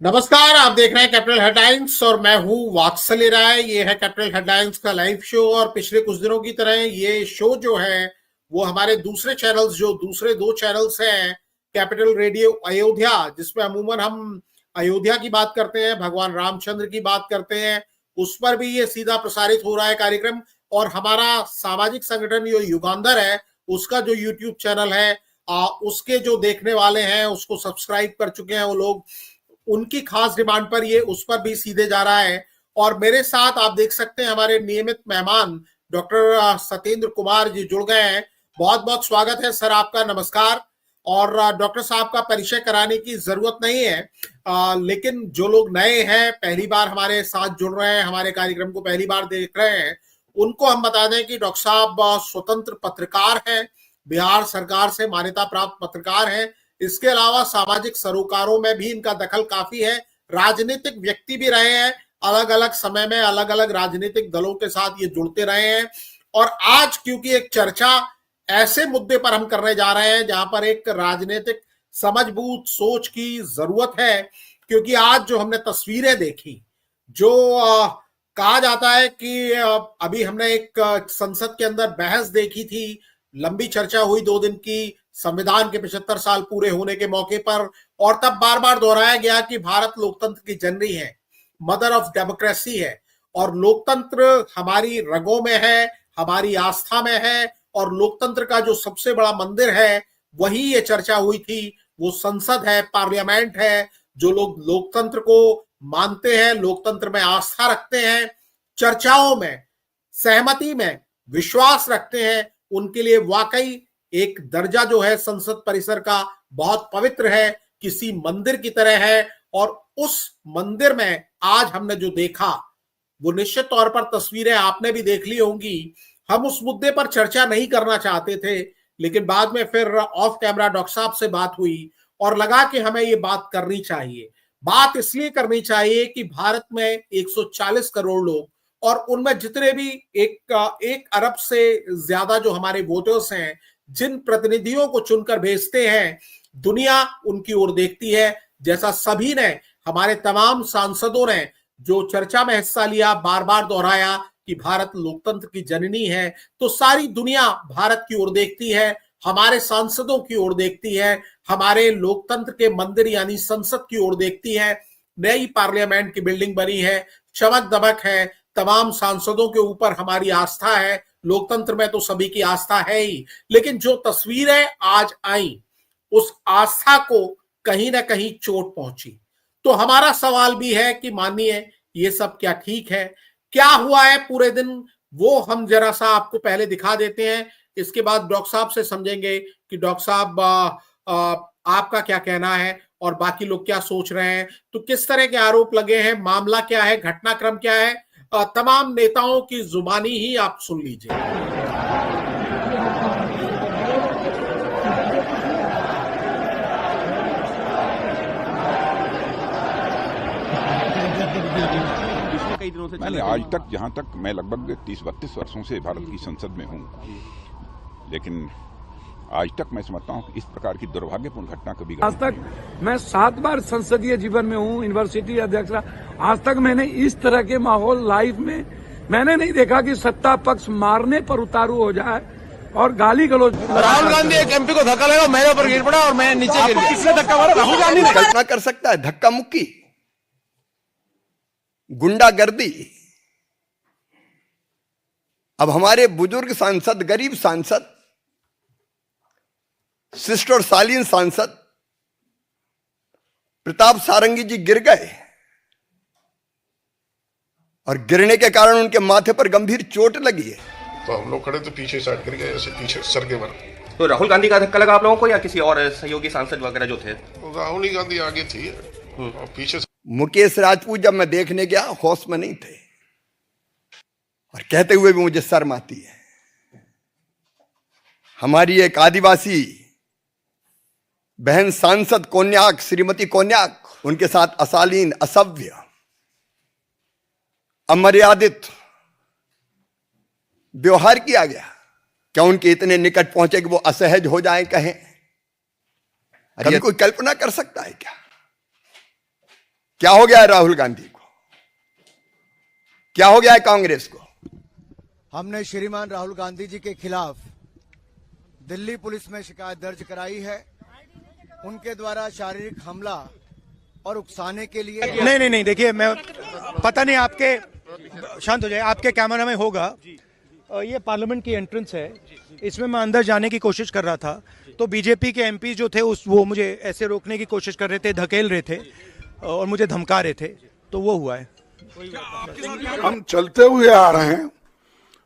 नमस्कार। आप देख रहे हैं कैपिटल हेडलाइंस और मैं हूं वात्सल्य राय। ये है कैपिटल हेडलाइंस का लाइव शो और पिछले कुछ दिनों की तरह ये शो जो है वो हमारे दूसरे चैनल्स, जो दूसरे दो चैनल्स हैं, कैपिटल रेडियो अयोध्या, जिसमें अमूमन हम अयोध्या की बात करते हैं, भगवान रामचंद्र की बात करते हैं, उस पर भी ये सीधा प्रसारित हो रहा है कार्यक्रम। और हमारा सामाजिक संगठन जो युगांधर है, उसका जो यूट्यूब चैनल है, उसके जो देखने वाले हैं, उसको सब्सक्राइब कर चुके हैं वो लोग, उनकी खास डिमांड पर ये उस पर भी सीधे जा रहा है। और मेरे साथ आप देख सकते हैं हमारे नियमित मेहमान डॉक्टर सत्येंद्र कुमार जी जुड़ गए हैं। बहुत बहुत स्वागत है सर आपका। नमस्कार। और डॉक्टर साहब का परिचय कराने की जरूरत नहीं है, लेकिन जो लोग नए हैं, पहली बार हमारे साथ जुड़ रहे हैं, हमारे कार्यक्रम को पहली बार देख रहे हैं, उनको हम बता दें कि डॉक्टर साहब स्वतंत्र पत्रकार हैं, बिहार सरकार से मान्यता प्राप्त पत्रकार हैं। इसके अलावा सामाजिक सरोकारों में भी इनका दखल काफी है। राजनीतिक व्यक्ति भी रहे हैं, अलग अलग समय में अलग अलग राजनीतिक दलों के साथ ये जुड़ते रहे हैं। और आज क्योंकि एक चर्चा ऐसे मुद्दे पर हम करने जा रहे हैं जहां पर एक राजनीतिक समझबूझ सोच की जरूरत है, क्योंकि आज जो हमने तस्वीरें देखी, जो कहा जाता है कि अभी हमने एक संसद के अंदर बहस देखी थी, लंबी चर्चा हुई 2 दिन की, संविधान के 75 साल पूरे होने के मौके पर, और तब बार बार दोहराया गया कि भारत लोकतंत्र की जननी है, मदर ऑफ डेमोक्रेसी है, और लोकतंत्र हमारी रगों में है, हमारी आस्था में है, और लोकतंत्र का जो सबसे बड़ा मंदिर है वही ये चर्चा हुई थी, वो संसद है, पार्लियामेंट है। जो लोग लोकतंत्र को मानते हैं, लोकतंत्र में आस्था रखते हैं, चर्चाओं में, सहमति में विश्वास रखते हैं, उनके लिए वाकई एक दर्जा जो है संसद परिसर का बहुत पवित्र है, किसी मंदिर की तरह है। और उस मंदिर में आज हमने जो देखा, वो निश्चित तौर पर तस्वीरें आपने भी देख ली होंगी। हम उस मुद्दे पर चर्चा नहीं करना चाहते थे, लेकिन बाद में फिर ऑफ कैमरा डॉक्टर साहब से बात हुई और लगा कि हमें ये बात करनी चाहिए। बात इसलिए करनी चाहिए कि भारत में 140 करोड़ लोग, और उनमें जितने भी 1 अरब से ज्यादा जो हमारे वोटर्स हैं, जिन प्रतिनिधियों को चुनकर भेजते हैं, दुनिया उनकी ओर देखती है। जैसा सभी ने, हमारे तमाम सांसदों ने जो चर्चा में हिस्सा लिया, बार बार दोहराया कि भारत लोकतंत्र की जननी है, तो सारी दुनिया भारत की ओर देखती है, हमारे सांसदों की ओर देखती है, हमारे लोकतंत्र के मंदिर यानी संसद की ओर देखती है। नई पार्लियामेंट की बिल्डिंग बनी है, चमक दमक है, तमाम सांसदों के ऊपर हमारी आस्था है। लोकतंत्र में तो सभी की आस्था है ही, लेकिन जो तस्वीरें आज आई, उस आस्था को कहीं ना कहीं चोट पहुंची। तो हमारा सवाल भी है कि मानिए ये सब क्या ठीक है? क्या हुआ है पूरे दिन, वो हम जरा सा आपको पहले दिखा देते हैं। इसके बाद डॉक्टर साहब से समझेंगे कि डॉक्टर साहब आपका क्या कहना है और बाकी लोग क्या सोच रहे हैं। तो किस तरह के आरोप लगे हैं, मामला क्या है, घटनाक्रम क्या है, तमाम नेताओं की जुबानी ही आप सुन लीजिए। कई दिनों से मैंने आज तक, जहां तक मैं लगभग 30-32 वर्षों से भारत की संसद में हूं, लेकिन आज तक मैं समझता हूं कि इस प्रकार की दुर्भाग्यपूर्ण घटना कभी आज तक मैं 7 बार संसदीय जीवन में हूं, यूनिवर्सिटी अध्यक्ष रहा। आज तक मैंने इस तरह के माहौल लाइफ में मैंने नहीं देखा कि सत्ता पक्ष मारने पर उतारू हो जाए और गाली गलौज। राहुल गांधी एक एमपी को धक्का लगा, मेरे ऊपर गिर पड़ा और मैं नीचे गिर गया। किसने धक्का मारा? राहुल गांधी ने। कल्पना कर सकता है धक्का मुक्की, गुंडागर्दी। अब हमारे बुजुर्ग सांसद, गरीब सांसद, शिष्ट और शालीन सांसद प्रताप सारंगी जी गिर गए और गिरने के कारण उनके माथे पर गंभीर चोट लगी है। तो हम लोग खड़े तो पीछे साइड कर गए, ऐसे पीछे सर के बल। तो राहुल गांधी का धक्का लगा आप लोगों को या किसी और सहयोगी सांसद वगैरह जो थे? तो राहुल ही गांधी आगे थी और पीछे। मुकेश राजपूत जब मैं देखने गया, होश में नहीं थे और कहते हुए भी मुझे शर्म आती है। हमारी एक आदिवासी बहन सांसद कोन्याक, श्रीमती कोन्याक, उनके साथ अशालीन, असभ्य, अमर्यादित व्यवहार किया गया। क्या उनके इतने निकट पहुंचे कि वो असहज हो जाएं, कहें? अरे कोई कल्पना कर सकता है क्या? क्या हो गया है राहुल गांधी को? क्या हो गया है कांग्रेस को? हमने श्रीमान राहुल गांधी जी के खिलाफ दिल्ली पुलिस में शिकायत दर्ज कराई है। उनके द्वारा शारीरिक हमला और उकसाने के लिए नहीं देखिए, मैं पता नहीं आपके, शांत हो जाए, आपके कैमरा में होगा। ये पार्लियामेंट की एंट्रेंस है, इसमें मैं अंदर जाने की कोशिश कर रहा था तो बीजेपी के एमपी जो थे वो मुझे ऐसे रोकने की कोशिश कर रहे थे, धकेल रहे थे और मुझे धमका रहे थे, तो वो हुआ है। हम चलते हुए आ रहे हैं,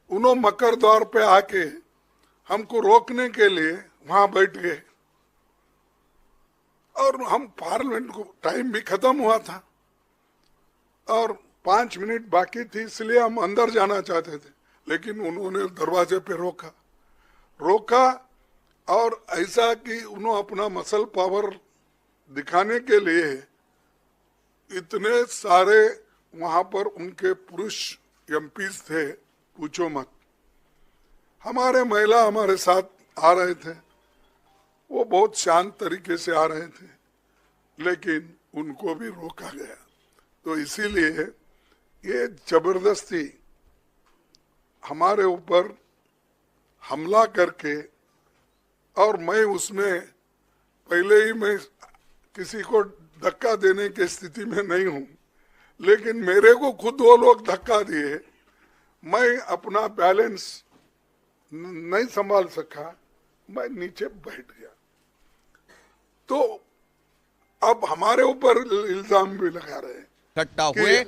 उन्होंने मकर द्वार पे आके हमको रोकने के लिए वहां बैठ गए और हम पार्लियामेंट को टाइम भी खत्म हुआ था और 5 मिनट बाकी थी, इसलिए हम अंदर जाना चाहते थे, लेकिन उन्होंने दरवाजे पे रोका और ऐसा कि उन्होंने अपना मसल पावर दिखाने के लिए इतने सारे वहां पर उनके पुरुष एमपीज थे, पूछो मत। हमारे महिला हमारे साथ आ रहे थे, वो बहुत शांत तरीके से आ रहे थे, लेकिन उनको भी रोका गया। तो इसीलिए ये जबरदस्ती हमारे ऊपर हमला करके, और मैं उसमें पहले ही मैं किसी को धक्का देने की स्थिति में नहीं हूं, लेकिन मेरे को खुद वो लोग धक्का दिए, मैं अपना बैलेंस नहीं संभाल सका, मैं नीचे बैठ गया। तो अब हमारे ऊपर इल्जाम भी लगा रहे हैं इकट्ठा हुए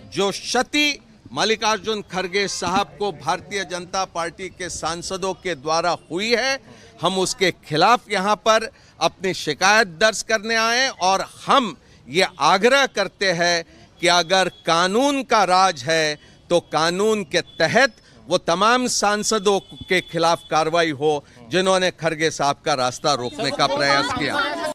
जो क्षति मल्लिकार्जुन खड़गे साहब को भारतीय जनता पार्टी के सांसदों के द्वारा हुई है, हम उसके खिलाफ यहाँ पर अपनी शिकायत दर्ज करने आए और हम ये आग्रह करते हैं कि अगर कानून का राज है तो कानून के तहत वो तमाम सांसदों के खिलाफ कार्रवाई हो जिन्होंने खड़गे साहब का रास्ता रोकने का प्रयास किया।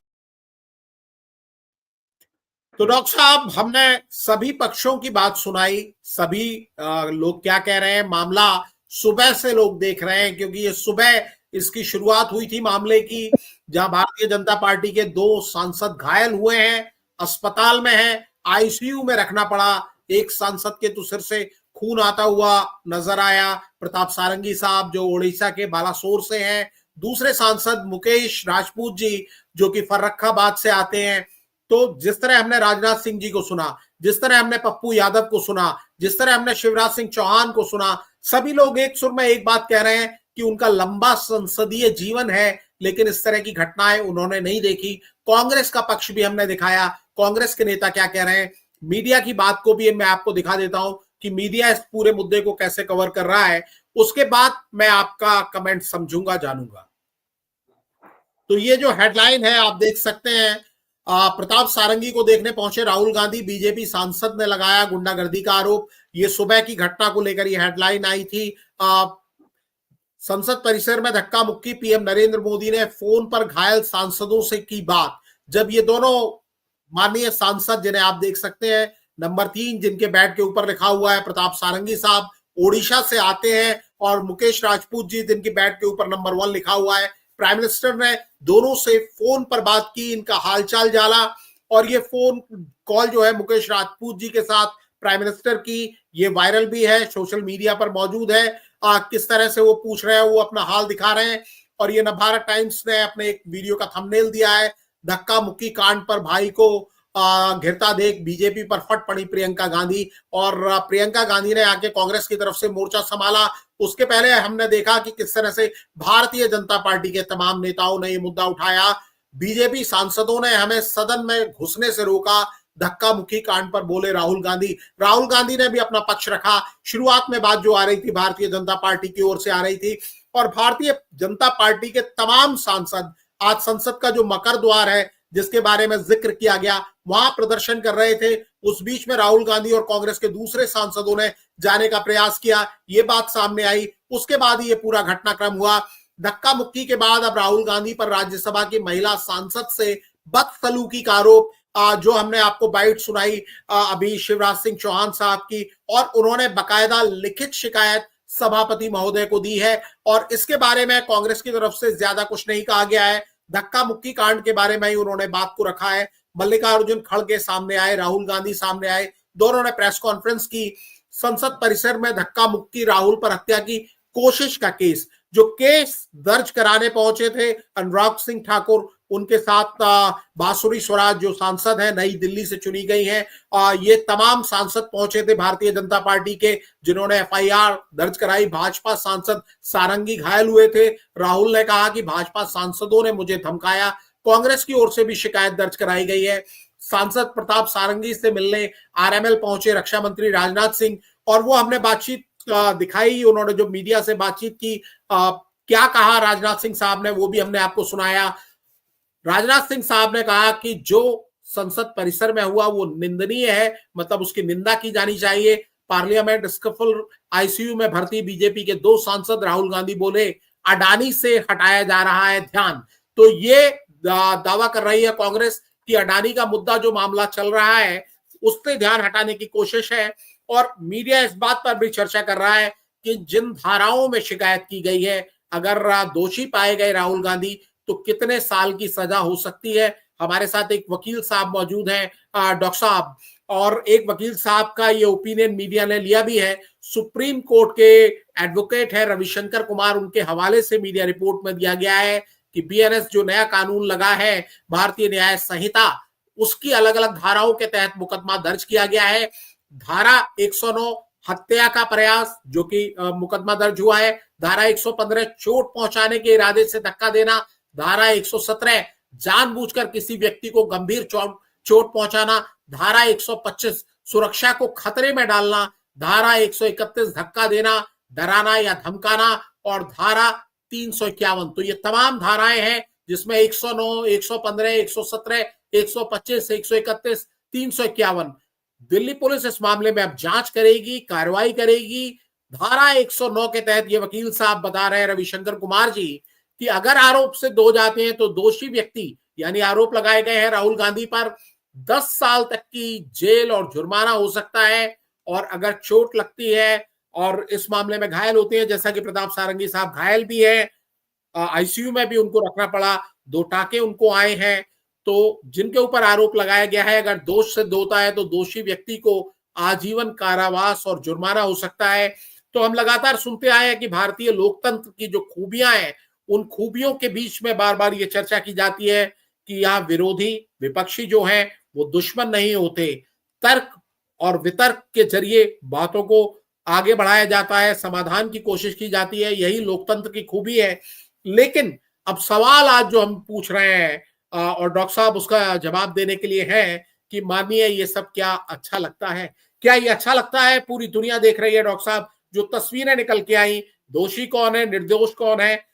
तो डॉक्टर साहब, हमने सभी पक्षों की बात सुनाई, सभी लोग क्या कह रहे हैं। मामला सुबह से लोग देख रहे हैं, क्योंकि ये सुबह इसकी शुरुआत हुई थी मामले की, जहां भारतीय जनता पार्टी के 2 सांसद घायल हुए हैं, अस्पताल में हैं, आईसीयू में रखना पड़ा। एक सांसद के तो सिर से खून आता हुआ नजर आया, प्रताप सारंगी साहब जो ओडिशा के बालासोर से हैं। दूसरे सांसद मुकेश राजपूत जी जो कि फर्रुखाबाद से आते हैं। तो जिस तरह हमने राजनाथ सिंह जी को सुना, जिस तरह हमने पप्पू यादव को सुना, जिस तरह हमने शिवराज सिंह चौहान को सुना, सभी लोग एक सुर में एक बात कह रहे हैं कि उनका लंबा संसदीय जीवन है, लेकिन इस तरह की घटनाएं उन्होंने नहीं देखी। कांग्रेस का पक्ष भी हमने दिखाया, कांग्रेस के नेता क्या कह रहे हैं। मीडिया की बात को भी मैं आपको दिखा देता हूं कि मीडिया इस पूरे मुद्दे को कैसे कवर कर रहा है। उसके बाद मैं आपका कमेंट समझूंगा, जानूंगा। तो ये जो हेडलाइन है आप देख सकते हैं, प्रताप सारंगी को देखने पहुंचे राहुल गांधी, बीजेपी सांसद ने लगाया गुंडागर्दी का आरोप। ये सुबह की घटना को लेकर ये हेडलाइन आई थी। संसद परिसर में धक्का मुक्की, पीएम नरेंद्र मोदी ने फोन पर घायल सांसदों से की बात। जब ये दोनों माननीय सांसद, जिन्हें आप देख सकते हैं नंबर 3, जिनके बैट के ऊपर लिखा हुआ है प्रताप सारंगी साहब, ओडिशा से आते हैं, और मुकेश राजपूत जी जिनके बैट के ऊपर नंबर 1 लिखा हुआ है। प्राइम मिनिस्टर ने दोनों से फोन पर बात की, इनका हालचाल जाना, और ये फोन कॉल जो है मुकेश राजपूत जी के साथ प्राइम मिनिस्टर की, ये वायरल भी है, सोशल मीडिया पर मौजूद है। किस तरह से वो पूछ रहे हैं, वो अपना हाल दिखा रहे हैं। और ये नवभारत टाइम्स ने अपने एक वीडियो का थंबनेल दिया है, धक्का मुक्की कांड पर भाई को घिरता देख बीजेपी पर फट पड़ी प्रियंका गांधी। और प्रियंका गांधी ने आके कांग्रेस की तरफ से मोर्चा संभाला। उसके पहले हमने देखा कि किस तरह से भारतीय जनता पार्टी के तमाम नेताओं ने ये मुद्दा उठाया। बीजेपी सांसदों ने हमें सदन में घुसने से रोका, धक्का मुक्की कांड पर बोले राहुल गांधी। राहुल गांधी ने भी अपना पक्ष रखा। शुरुआत में बात जो आ रही थी भारतीय जनता पार्टी की ओर से आ रही थी, और भारतीय जनता पार्टी के तमाम सांसद आज संसद का जो मकर द्वार है जिसके बारे में जिक्र किया गया, वहां प्रदर्शन कर रहे थे। उस बीच में राहुल गांधी और कांग्रेस के दूसरे सांसदों ने जाने का प्रयास किया, ये बात सामने आई। उसके बाद ये पूरा घटनाक्रम हुआ। धक्का मुक्की के बाद अब राहुल गांधी पर राज्यसभा की महिला सांसद से बदसलूकी का आरोप, जो हमने आपको बाइट सुनाई अभी शिवराज सिंह चौहान साहब की, और उन्होंने बकायदा लिखित शिकायत सभापति महोदय को दी है। और इसके बारे में कांग्रेस की तरफ से ज्यादा कुछ नहीं कहा गया है, धक्का मुक्की कांड के बारे में ही उन्होंने बात को रखा है। मल्लिकार्जुन खड़गे सामने आए, राहुल गांधी सामने आए, दोनों ने प्रेस कॉन्फ्रेंस की। संसद परिसर में धक्का मुक्की, राहुल पर हत्या की कोशिश का केस, जो केस दर्ज कराने पहुंचे थे अनुराग सिंह ठाकुर, उनके साथ बांसुरी स्वराज जो सांसद है, नई दिल्ली से चुनी गई है, ये तमाम सांसद पहुंचे थे भारतीय जनता पार्टी के, जिन्होंने एफआईआर दर्ज कराई। भाजपा सांसद सारंगी घायल हुए थे। राहुल ने कहा कि भाजपा सांसदों ने मुझे धमकाया। कांग्रेस की ओर से भी शिकायत दर्ज कराई गई है। सांसद प्रताप सारंगी से मिलने आरएमएल पहुंचे रक्षा मंत्री राजनाथ सिंह, और वो हमने बातचीत दिखाई, उन्होंने जो मीडिया से बातचीत की, क्या कहा राजनाथ सिंह साहब ने, वो भी हमने आपको सुनाया। राजनाथ सिंह साहब ने कहा कि जो संसद परिसर में हुआ वो निंदनीय है, मतलब उसकी निंदा की जानी चाहिए। पार्लियामेंट स्कफल, आईसीयू में भर्ती बीजेपी के 2 सांसद, राहुल गांधी बोले अडानी से हटाया जा रहा है ध्यान। तो ये दावा कर रही है कांग्रेस कि अडानी का मुद्दा जो मामला चल रहा है उससे ध्यान हटाने की कोशिश है। और मीडिया इस बात पर भी चर्चा कर रहा है कि जिन धाराओं में शिकायत की गई है, अगर दोषी पाए गए राहुल गांधी तो कितने साल की सजा हो सकती है। हमारे साथ एक वकील साहब मौजूद हैं, डॉक्टर साहब, और एक वकील साहब का ये ओपिनियन मीडिया ने लिया भी है। सुप्रीम कोर्ट के एडवोकेट है रविशंकर कुमार, उनके हवाले से मीडिया रिपोर्ट में दिया गया है कि बीएनएस जो नया कानून लगा है, भारतीय न्याय संहिता, उसकी अलग अलग धाराओं के तहत मुकदमा दर्ज किया गया है। धारा 109 हत्या का प्रयास, जो कि मुकदमा दर्ज हुआ है। धारा 115 चोट पहुंचाने के इरादे से धक्का देना। धारा 117 जानबूझकर किसी व्यक्ति को गंभीर चोट पहुंचाना। धारा 125 सुरक्षा को खतरे में डालना। धारा 131 धक्का देना, डराना या धमकाना, और धारा 351। तो ये तमाम धाराएं हैं जिसमें 109, 115, 117, 125, 131, 351। दिल्ली पुलिस इस मामले में अब जांच करेगी, कार्रवाई करेगी। धारा 109 के तहत ये वकील साहब बता रहे हैं रविशंकर कुमार जी कि अगर आरोप सिद्ध हो जाते हैं तो दोषी व्यक्ति, यानी आरोप लगाए गए हैं राहुल गांधी पर, 10 साल तक की जेल और जुर्माना हो सकता है। और अगर चोट लगती है और इस मामले में घायल होते हैं, जैसा कि प्रताप सारंगी साहब घायल भी है, आईसीयू में भी उनको रखना पड़ा, 2 टाके उनको आए हैं, तो जिनके ऊपर आरोप लगाया गया है, अगर दोष सिद्ध होता है तो दोषी व्यक्ति को आजीवन कारावास और जुर्माना हो सकता है। तो हम लगातार सुनते आए हैं कि भारतीय लोकतंत्र की जो खूबियां हैं, उन खूबियों के बीच में बार बार ये चर्चा की जाती है कि यहाँ विरोधी विपक्षी जो हैं वो दुश्मन नहीं होते। तर्क और वितर्क के जरिए बातों को आगे बढ़ाया जाता है, समाधान की कोशिश की जाती है, यही लोकतंत्र की खूबी है। लेकिन अब सवाल आज जो हम पूछ रहे हैं, और डॉक्टर साहब उसका जवाब देने के लिए है कि मानिए ये सब क्या अच्छा लगता है? क्या ये अच्छा लगता है? पूरी दुनिया देख रही है डॉक्टर साहब, जो तस्वीरें निकल के आई, दोषी कौन है, निर्दोष कौन है,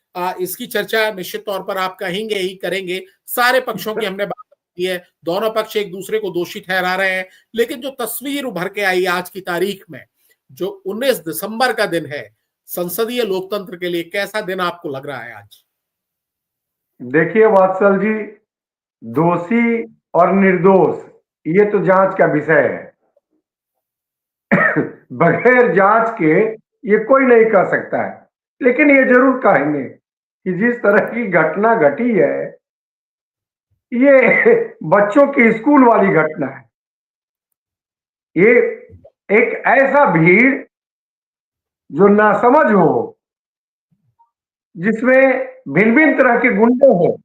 इसकी चर्चा निश्चित तौर पर आप कहेंगे ही करेंगे। सारे पक्षों की हमने बात की है, दोनों पक्ष एक दूसरे को दोषी ठहरा रहे हैं, लेकिन जो तस्वीर उभर के आई आज की तारीख में, जो 19 दिसंबर का दिन है संसदीय लोकतंत्र के लिए, कैसा दिन आपको लग रहा है आज? देखिए वत्सल जी, दोषी और निर्दोष ये तो जांच का विषय है। बगैर जांच के ये कोई नहीं कह सकता है। लेकिन ये जरूर कहेंगे कि जिस तरह की घटना घटी है, ये बच्चों की स्कूल वाली घटना है। ये एक ऐसा भीड़ जो नासमझ हो, जिसमें भिन्न भिन्न तरह के गुंडे हो,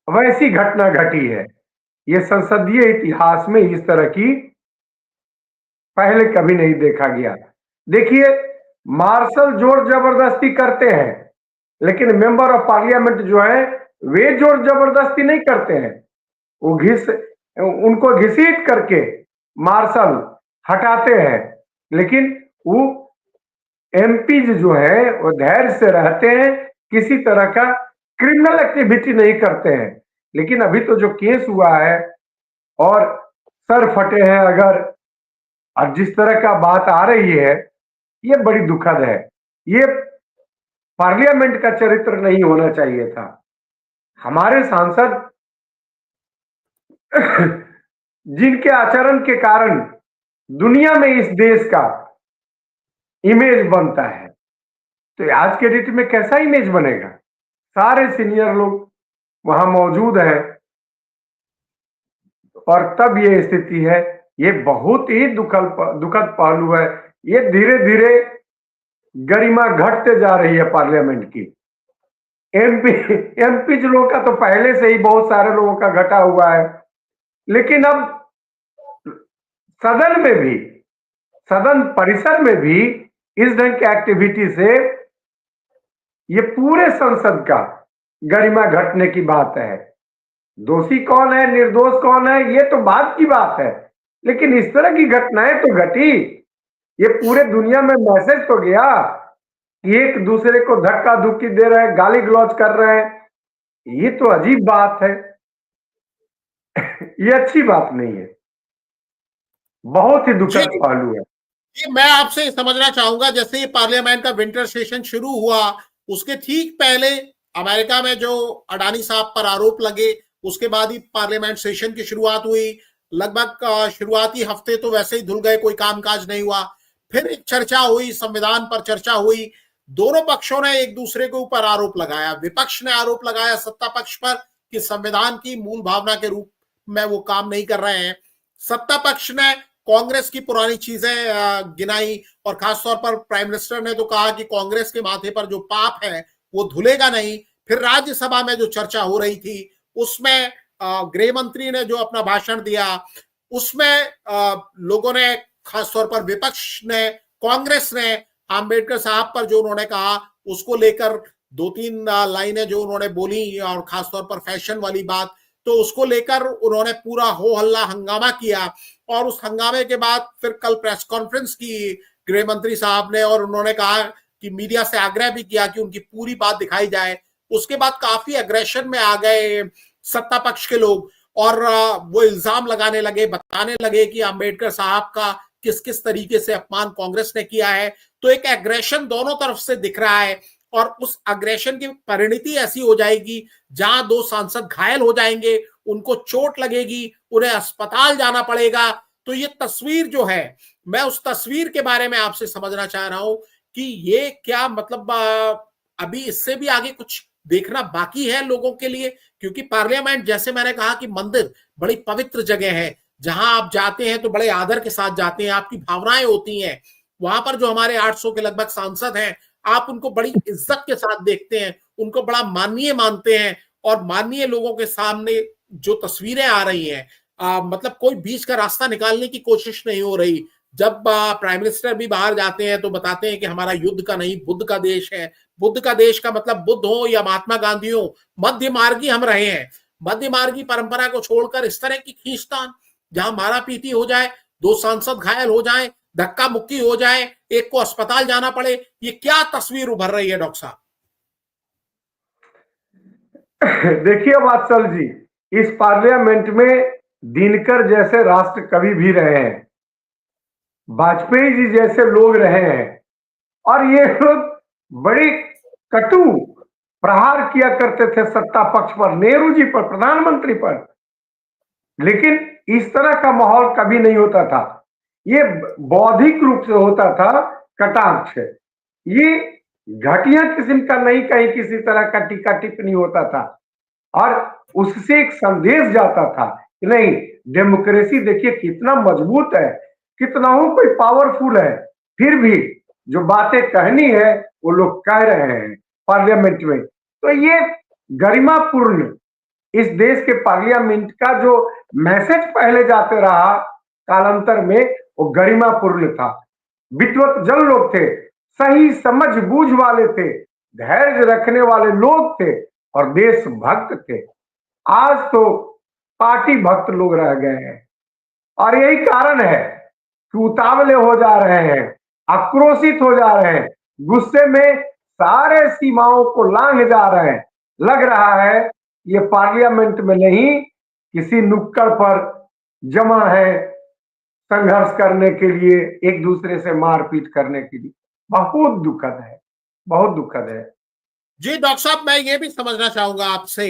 वैसी घटना घटी है। ये संसदीय इतिहास में इस तरह की पहले कभी नहीं देखा गया। देखिए, मार्शल जोर जबरदस्ती करते हैं, लेकिन मेंबर ऑफ पार्लियामेंट जो है वे जोर जबरदस्ती नहीं करते हैं। वो उनको घसीट करके मार्शल हटाते हैं, लेकिन वो एमपी जो है वो धैर्य से रहते हैं, किसी तरह का क्रिमिनल एक्टिविटी नहीं करते हैं। लेकिन अभी तो जो केस हुआ है और सर फटे हैं अगर, और जिस तरह का बात आ रही है, ये बड़ी दुखद है। ये पार्लियामेंट का चरित्र नहीं होना चाहिए था। हमारे सांसद जिनके आचरण के कारण दुनिया में इस देश का इमेज बनता है, तो आज के डेट में कैसा इमेज बनेगा? सारे सीनियर लोग वहां मौजूद हैं, और तब ये स्थिति है। ये बहुत ही दुखद पहलू है। ये धीरे धीरे गरिमा घटते जा रही है पार्लियामेंट की। एमपी लोगों का तो पहले से ही बहुत सारे लोगों का घटा हुआ है, लेकिन अब सदन में भी, सदन परिसर में भी इस ढंग की एक्टिविटी से ये पूरे संसद का गरिमा घटने की बात है। दोषी कौन है, निर्दोष कौन है, ये तो बात की बात है, लेकिन इस तरह की घटनाएं तो घटी। ये पूरे दुनिया में मैसेज तो गया कि एक दूसरे को धक्का धुक्की दे रहे हैं, गाली गलौज कर रहे हैं। ये तो अजीब बात है। ये अच्छी बात नहीं है। बहुत ही दुखद पहलू है। ये मैं आपसे समझना चाहूंगा, जैसे ही पार्लियामेंट का विंटर सेशन शुरू हुआ उसके ठीक पहले अमेरिका में जो अडानी साहब पर आरोप लगे, उसके बाद ही पार्लियामेंट सेशन की शुरुआत हुई। लगभग शुरुआती हफ्ते तो वैसे ही धुल गए, कोई कामकाज नहीं हुआ। फिर एक चर्चा हुई, संविधान पर चर्चा हुई। दोनों पक्षों ने एक दूसरे के ऊपर आरोप लगाया। विपक्ष ने आरोप लगाया सत्ता पक्ष पर कि संविधान की मूल भावना के रूप में वो काम नहीं कर रहे हैं। सत्ता पक्ष ने कांग्रेस की पुरानी चीजें गिनाई, और खासतौर पर प्राइम मिनिस्टर ने तो कहा कि कांग्रेस के माथे पर जो पाप है वो धुलेगा नहीं। फिर राज्यसभा में जो चर्चा हो रही थी उसमें गृह मंत्री ने जो अपना भाषण दिया, उसमें लोगों ने, खासतौर पर विपक्ष ने, कांग्रेस ने आंबेडकर साहब पर जो उन्होंने कहा उसको लेकर 2-3 लाइनें जो उन्होंने बोली, और खासतौर पर फैशन वाली बात, तो उसको लेकर उन्होंने पूरा हो हल्ला हंगामा किया। और उस हंगामे के बाद फिर कल प्रेस कॉन्फ्रेंस की गृह मंत्री साहब ने, और उन्होंने कहा कि मीडिया से आग्रह भी किया कि उनकी पूरी बात दिखाई जाए। उसके बाद काफी अग्रेशन में आ गए सत्ता पक्ष के लोग, और वो इल्जाम लगाने लगे, बताने लगे कि अंबेडकर साहब का किस किस तरीके से अपमान कांग्रेस ने किया है। तो एक एग्रेशन दोनों तरफ से दिख रहा है, और उस अग्रेशन की परिणति ऐसी हो जाएगी जहां 2 सांसद घायल हो जाएंगे, उनको चोट लगेगी, उन्हें अस्पताल जाना पड़ेगा। तो ये तस्वीर जो है, मैं उस तस्वीर के बारे में आपसे समझना चाह रहा हूं कि ये क्या मतलब, अभी इससे भी आगे कुछ देखना बाकी है लोगों के लिए, क्योंकि पार्लियामेंट, जैसे मैंने कहा कि मंदिर बड़ी पवित्र जगह है, जहां आप जाते हैं तो बड़े आदर के साथ जाते हैं, आपकी भावनाएं होती हैं। वहां पर जो हमारे 800 के लगभग सांसद हैं, आप उनको बड़ी इज्जत के साथ देखते हैं, उनको बड़ा माननीय मानते हैं, और माननीय लोगों के सामने जो तस्वीरें आ रही हैं, मतलब कोई बीच का रास्ता निकालने की कोशिश नहीं हो रही। जब प्राइम मिनिस्टर भी बाहर जाते हैं तो बताते हैं कि हमारा युद्ध का नहीं बुद्ध का देश है। बुद्ध का देश का मतलब बुद्ध हो या महात्मा गांधी हो, मध्य मार्गी हम रहे हैं। मध्य मार्गी परंपरा को छोड़कर इस तरह की खींचतान, जहां मारा पीटी हो जाए, 2 सांसद घायल हो जाए, धक्का मुक्की हो जाए, एक को अस्पताल जाना पड़े, ये क्या तस्वीर उभर रही है डॉक्टर साहब? देखिए वात्सल जी, इस पार्लियामेंट में दिनकर जैसे राष्ट्र कवि भी रहे हैं, वाजपेयी जी जैसे लोग रहे हैं, और ये लोग बड़ी कटु प्रहार किया करते थे सत्ता पक्ष पर, नेहरू जी पर, प्रधानमंत्री पर। लेकिन इस तरह का माहौल कभी नहीं होता था। ये बौद्धिक रूप से होता था, कटाक्ष। ये घटिया किस्म का नहीं, कहीं किसी तरह का टीका टिप्पणी होता था, और उससे एक संदेश जाता था कि नहीं, डेमोक्रेसी देखिए कितना मजबूत है, कितना हो कोई पावरफुल है, फिर भी जो बातें कहनी है वो लोग कह रहे हैं पार्लियामेंट में। तो ये गरिमापूर्ण इस देश के पार्लियामेंट का जो मैसेज पहले जाते रहा कालांतर में, वो गरिमापूर्ण था। विद्वत जन लोग थे, सही समझ बूझ वाले थे, धैर्य रखने वाले लोग थे, और देशभक्त थे। आज तो पार्टी भक्त लोग रह गए हैं, और यही कारण है कि उतावले हो जा रहे हैं, आक्रोशित हो जा रहे हैं, गुस्से में सारे सीमाओं को लांघ जा रहे हैं। लग रहा है ये पार्लियामेंट में नहीं, किसी नुक्कड़ पर जमा है संघर्ष करने के लिए, एक दूसरे से मारपीट करने के लिए। बहुत दुखद है, बहुत दुखद है। जी डॉक्टर साहब, मैं ये भी समझना चाहूंगा आपसे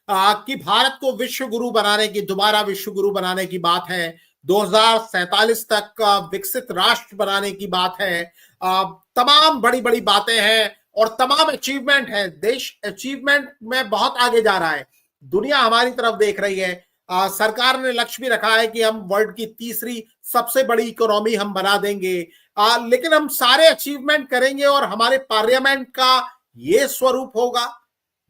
कि भारत को विश्व गुरु बनाने की, दोबारा विश्व गुरु बनाने की बात है, 2047 तक विकसित राष्ट्र बनाने की बात है, तमाम बड़ी बड़ी बातें हैं और तमाम अचीवमेंट है। देश अचीवमेंट में बहुत आगे जा रहा है, दुनिया हमारी तरफ देख रही है। सरकार ने लक्ष्य भी रखा है कि हम वर्ल्ड की तीसरी सबसे बड़ी इकोनॉमी हम बना देंगे, लेकिन हम सारे अचीवमेंट करेंगे और हमारे पार्लियामेंट का ये स्वरूप होगा।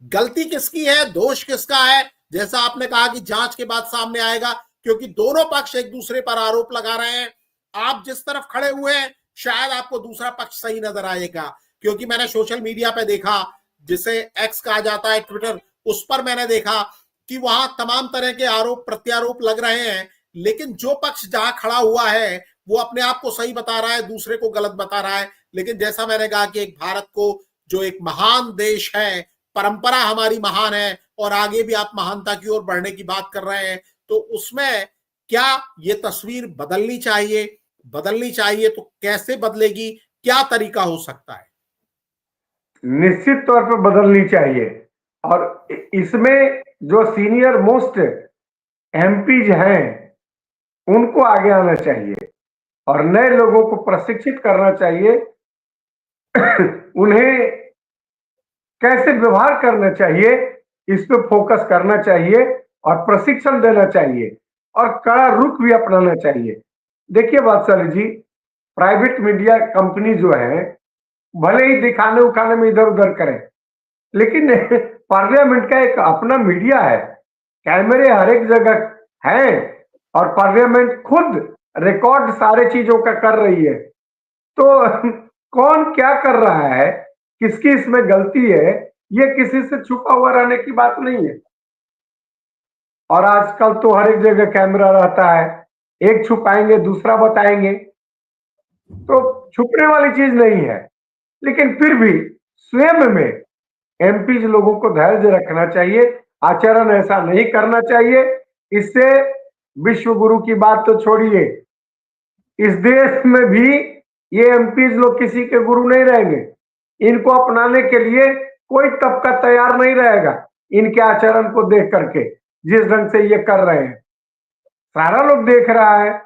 गलती किसकी है, दोष किसका है? जैसा आपने कहा कि जांच के बाद सामने आएगा, क्योंकि दोनों पक्ष एक दूसरे पर आरोप लगा रहे हैं। आप जिस तरफ खड़े हुए हैं शायद आपको दूसरा पक्ष सही नजर आएगा, क्योंकि मैंने सोशल मीडिया पे देखा, जिसे एक्स कहा जाता है, ट्विटर, उस पर मैंने देखा कि वहां तमाम तरह के आरोप प्रत्यारोप लग रहे हैं, लेकिन जो पक्ष जहां खड़ा हुआ है वो अपने आप को सही बता रहा है, दूसरे को गलत बता रहा है। लेकिन जैसा मैंने कहा कि एक भारत को जो एक महान देश है, परंपरा हमारी महान है और आगे भी आप महानता की ओर बढ़ने की बात कर रहे हैं, तो उसमें क्या ये तस्वीर बदलनी चाहिए? बदलनी चाहिए तो कैसे बदलेगी? क्या तरीका हो सकता है? निश्चित तौर पर बदलनी चाहिए, और इसमें जो सीनियर मोस्ट एमपीज हैं उनको आगे आना चाहिए और नए लोगों को प्रशिक्षित करना चाहिए उन्हें कैसे व्यवहार करना चाहिए इस पे फोकस करना चाहिए और प्रशिक्षण देना चाहिए और कड़ा रुख भी अपनाना चाहिए। देखिए वात्सल्य जी, प्राइवेट मीडिया कंपनी जो है भले ही दिखाने उखाने में इधर उधर करें, लेकिन पार्लियामेंट का एक अपना मीडिया है, कैमरे हर एक जगह हैं और पार्लियामेंट खुद रिकॉर्ड सारे चीजों का कर रही है। तो कौन क्या कर रहा है, किसकी इसमें गलती है, ये किसी से छुपा हुआ रहने की बात नहीं है। और आजकल तो हर एक जगह कैमरा रहता है, एक छुपाएंगे दूसरा बताएंगे, तो छुपने वाली चीज नहीं है। लेकिन फिर भी स्वयं में एमपीज लोगों को धैर्य रखना चाहिए, आचरण ऐसा नहीं करना चाहिए। इससे विश्व गुरु की बात तो छोड़िए, इस देश में भी ये एमपीज लोग किसी के गुरु नहीं रहेंगे। इनको अपनाने के लिए कोई तबका तैयार नहीं रहेगा इनके आचरण को देख करके, जिस ढंग से ये कर रहे हैं। सारा लोग देख रहा है,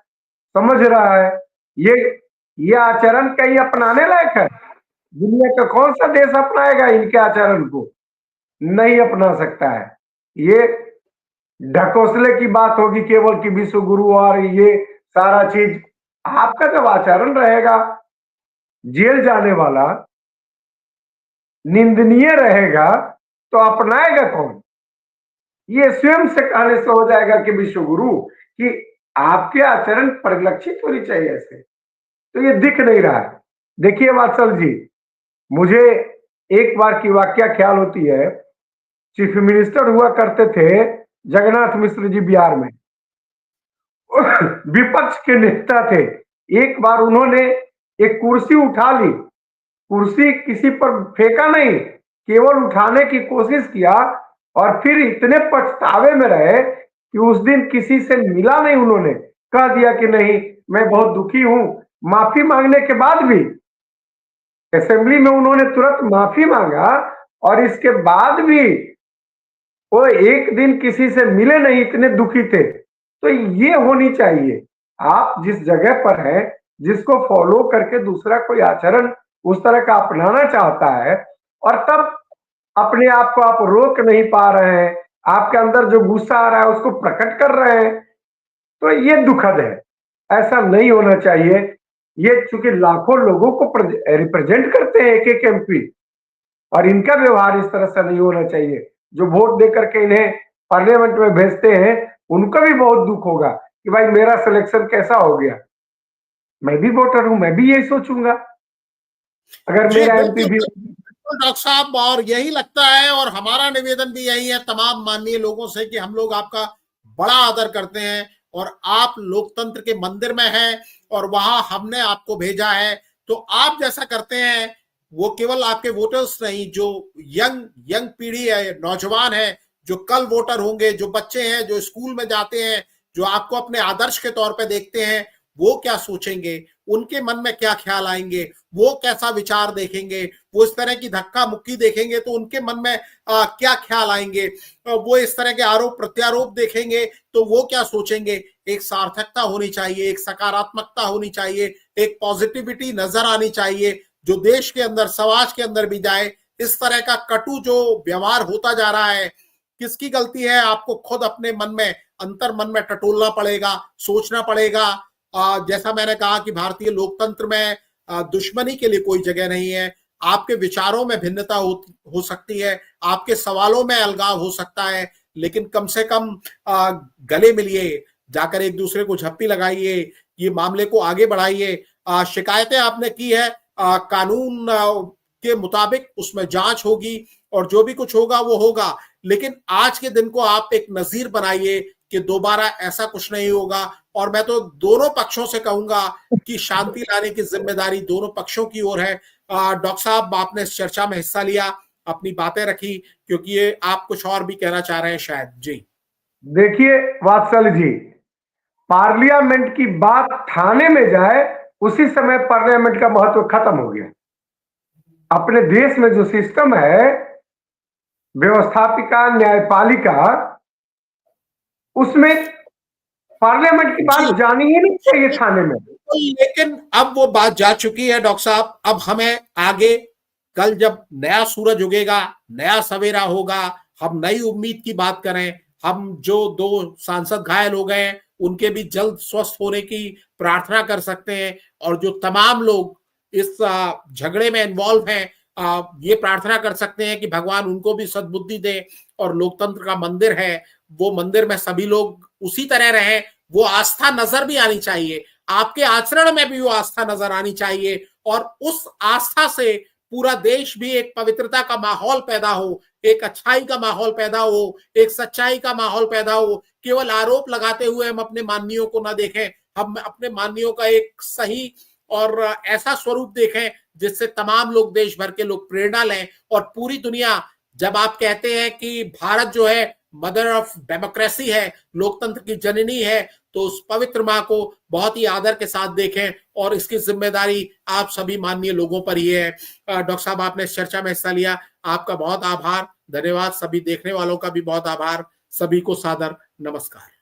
समझ रहा है, ये आचरण कहीं अपनाने लायक है? दुनिया का कौन सा देश अपनाएगा इनके आचरण को? नहीं अपना सकता है। ये ढकोसले की बात होगी केवल कि विश्व गुरु और ये सारा चीज। आपका जब आचरण रहेगा जेल जाने वाला, निंदनीय रहेगा, तो अपनाएगा कौन? ये स्वयं से कहने से हो जाएगा कि विश्व गुरु कि आपके आचरण परिलक्षित होनी चाहिए ऐसे, तो ये दिख नहीं रहा है। देखिए वात्सल जी, मुझे एक बार की वाकया ख्याल होती है। चीफ मिनिस्टर हुआ करते थे जगन्नाथ मिश्र जी बिहार में, विपक्ष के नेता थे। एक बार उन्होंने एक कुर्सी उठा ली, कुर्सी किसी पर फेंका नहीं, केवल उठाने की कोशिश किया और फिर इतने पछतावे में रहे कि उस दिन किसी से मिला नहीं। उन्होंने कह दिया कि नहीं मैं बहुत दुखी हूं। माफी मांगने के बाद भी असेंबली में उन्होंने तुरंत माफी मांगा और इसके बाद भी वो एक दिन किसी से मिले नहीं, इतने दुखी थे। तो ये होनी चाहिए, आप जिस जगह पर है जिसको फॉलो करके दूसरा कोई आचरण उस तरह का अपनाना चाहता है और तब अपने आप को आप रोक नहीं पा रहे हैं, आपके अंदर जो गुस्सा आ रहा है उसको प्रकट कर रहे हैं, तो ये दुखद है। ऐसा नहीं होना चाहिए। ये चूंकि लाखों लोगों को रिप्रेजेंट करते हैं एक एक एमपी, और इनका व्यवहार इस तरह से नहीं होना चाहिए। जो वोट देकर के इन्हें पार्लियामेंट में भेजते हैं उनका भी बहुत दुख होगा कि भाई मेरा सिलेक्शन कैसा हो गया। मैं भी वोटर हूं, मैं भी यही सोचूंगा अगर मेरा एमपी भी। डॉक्टर साहब, और यही लगता है और हमारा निवेदन भी यही है तमाम माननीय लोगों से कि हम लोग आपका बड़ा आदर करते हैं और आप लोकतंत्र के मंदिर में हैं और वहां हमने आपको भेजा है। तो आप जैसा करते हैं वो केवल आपके वोटर्स नहीं, जो यंग पीढ़ी है, नौजवान है, जो कल वोटर होंगे, जो बच्चे हैं जो स्कूल में जाते हैं, जो आपको अपने आदर्श के तौर पे देखते हैं, वो क्या सोचेंगे, उनके मन में क्या ख्याल आएंगे, वो कैसा विचार देखेंगे, वो इस तरह की धक्का मुक्की देखेंगे तो उनके मन में क्या ख्याल आएंगे, वो इस तरह के आरोप प्रत्यारोप देखेंगे तो वो क्या सोचेंगे। एक सार्थकता होनी चाहिए, एक सकारात्मकता होनी चाहिए, एक पॉजिटिविटी नजर आनी चाहिए जो देश के अंदर, समाज के अंदर भी जाए। इस तरह का कटु जो व्यवहार होता जा रहा है, किसकी गलती है आपको खुद अपने मन में अंतर मन में टटोलना पड़ेगा, सोचना पड़ेगा। जैसा मैंने कहा कि भारतीय लोकतंत्र में दुश्मनी के लिए कोई जगह नहीं है। आपके विचारों में भिन्नता हो सकती है, आपके सवालों में अलगाव हो सकता है, लेकिन कम से कम गले मिलिए, जाकर एक दूसरे को झप्पी लगाइए, ये मामले को आगे बढ़ाइए। शिकायतें आपने की है, कानून के मुताबिक उसमें जांच होगी और जो भी कुछ होगा वो होगा, लेकिन आज के दिन को आप एक नजीर बनाइए कि दोबारा ऐसा कुछ नहीं होगा। और मैं तो दोनों पक्षों से कहूंगा कि शांति लाने की जिम्मेदारी दोनों पक्षों की ओर है। डॉक्टर साहब, आपने इस चर्चा में हिस्सा लिया, अपनी बातें रखी, क्योंकि ये आप कुछ और भी कहना चाह रहे हैं शायद। जी देखिए वात्सल जी, पार्लियामेंट की बात थाने में जाए उसी समय पार्लियामेंट का महत्व खत्म हो गया। अपने देश में जो सिस्टम है, व्यवस्थापिका न्यायपालिका, उसमें पार्लियामेंट की बात जानी ही नहीं चाहिए थाने में। लेकिन अब वो बात जा चुकी है डॉक्टर साहब। अब हमें आगे, कल जब नया सूरज उगेगा, नया सवेरा होगा, हम नई उम्मीद की बात करें। हम जो 2 सांसद घायल हो गए हैं उनके भी जल्द स्वस्थ होने की प्रार्थना कर सकते हैं, और जो तमाम लोग इस झगड़े में इन्वॉल्व हैं, ये प्रार्थना कर सकते हैं कि भगवान उनको भी सद्बुद्धि दे। और लोकतंत्र का मंदिर है, वो मंदिर में सभी लोग उसी तरह रहें। वो आस्था नजर भी आनी चाहिए, आपके आचरण में भी वो आस्था नजर आनी चाहिए, और उस आस्था से पूरा देश भी एक पवित्रता का माहौल पैदा हो, एक अच्छाई का माहौल पैदा हो, एक सच्चाई का माहौल पैदा हो। केवल आरोप लगाते हुए हम अपने माननीयों को ना देखें, हम अपने माननीयों का एक सही और ऐसा स्वरूप देखें जिससे तमाम लोग, देश भर के लोग प्रेरणा लें। और पूरी दुनिया, जब आप कहते हैं कि भारत जो है मदर ऑफ डेमोक्रेसी है, लोकतंत्र की जननी है, तो उस पवित्र मां को बहुत ही आदर के साथ देखें, और इसकी जिम्मेदारी आप सभी माननीय लोगों पर ही है। डॉक्टर साहब, आपने इस चर्चा में हिस्सा लिया, आपका बहुत आभार, धन्यवाद। सभी देखने वालों का भी बहुत आभार। सभी को सादर नमस्कार।